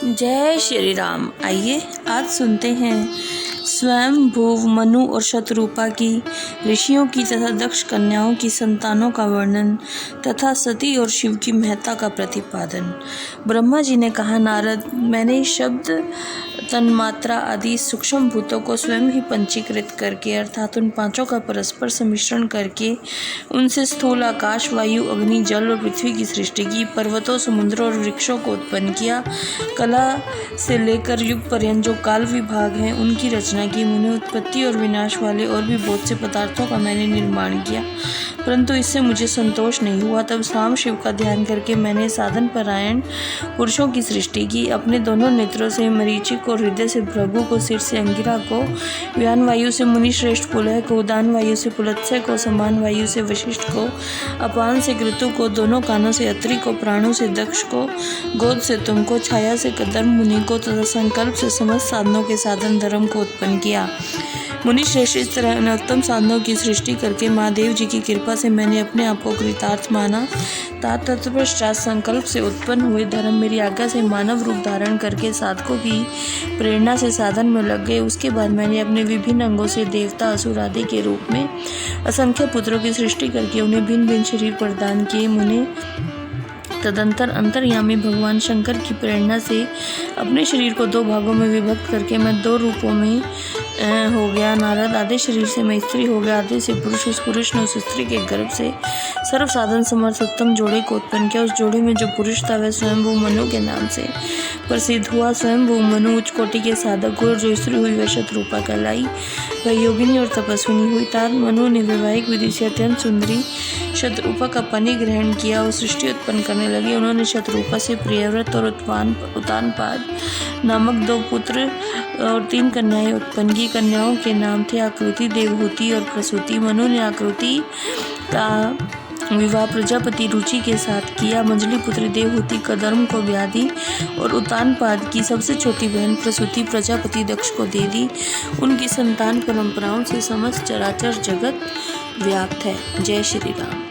जय श्री राम। आइए आज सुनते हैं स्वयं भुव, मनु और शतरूपा की, ऋषियों की तथा दक्ष कन्याओं की संतानों का वर्णन तथा सती और शिव की महत्ता का प्रतिपादन। ब्रह्मा जी ने कहा, नारद, मैंने शब्द, तन्मात्रा आदि सूक्ष्म भूतों को स्वयं ही पंचीकृत करके अर्थात उन पांचों का परस्पर सम्मिश्रण करके उनसे स्थूल आकाश, वायु, अग्नि, जल और पृथ्वी की सृष्टि की। पर्वतों, समुद्रों और वृक्षों को उत्पन्न किया। कला से लेकर युग पर्यंत जो काल विभाग हैं उनकी रचना की। उन्हें उत्पत्ति और विनाश वाले और भी बहुत से पदार्थों का मैंने निर्माण किया, परंतु इससे मुझे संतोष नहीं हुआ। तब शाम शिव का ध्यान करके मैंने साधन परायण पुरुषों की सृष्टि की। अपने दोनों नेत्रों से मरीचि को, हृदय से भृगु को, सिर से अंगिरा को, व्यान वायु से मुनिश्रेष्ठ पुलह को, उदान वायु से पुलत्स्य को, समान वायु से वशिष्ठ को, अपान से क्रतु को, दोनों कानों से अत्रि को, प्राणों से दक्ष को, गोद से तुमको, छाया से कदर्म मुनि को तथा संकल्प से समस्त साधनों के साधन धर्म को उत्पन्न किया। मुनि श्रेष्ठ, इस तरह उत्तम साधनों की सृष्टि करके महादेव जी की कृपा से मैंने अपने आप को कृतार्थ माना। तत्पश्चात संकल्प से उत्पन्न हुए धर्म मेरी आज्ञा से मानव रूप धारण करके साधकों की प्रेरणा से साधन में लग गए। उसके बाद मैंने अपने विभिन्न अंगों से देवता, असुर आदि के रूप में असंख्य पुत्रों की सृष्टि करके उन्हें भिन्न भिन्न शरीर प्रदान किए। मुने तदंतर अंतर्यामी भगवान शंकर की प्रेरणा से अपने शरीर को दो भागों में विभक्त करके मैं दो रूपों में हो गया। नारद, आधे शरीर से मैं स्त्री हो गया, आधे से पुरुष। उस पुरुष ने उस स्त्री के गर्भ से सर्व साधन समर्थ उत्तम जोड़े को उत्पन्न किया। उस जोड़े में जो पुरुष था वह स्वयंभू मनु के नाम से प्रसिद्ध हुआ। स्वयंभू मनु उच्च कोटि के साधक हुए और जो स्त्री हुई वह शतरूपा कहलाई। वह योगिनी और तपस्विनी हुई। तात मनु ने वैवाहिक विधि से अत्यंत सुंदरी शतरूपा का पनि ग्रहण किया और सृष्टि उत्पन्न करने लगी। उन्होंने शतरूपा से प्रियव्रत और उतानपाद नामक दो पुत्र और 3 कन्याएं उत्पन्न की। कन्याओं के नाम थे आकृति, देवहूति और प्रसूति। मनु ने आकृति का विवाह प्रजापति रुचि के साथ किया। मंजली पुत्री देवहूति कदर्म को ब्याह दी और उतानपाद की सबसे छोटी बहन प्रसूति प्रजापति दक्ष को दे दी। उनकी संतान परंपराओं से समस्त चराचर जगत व्याप्त है। जय श्री राम।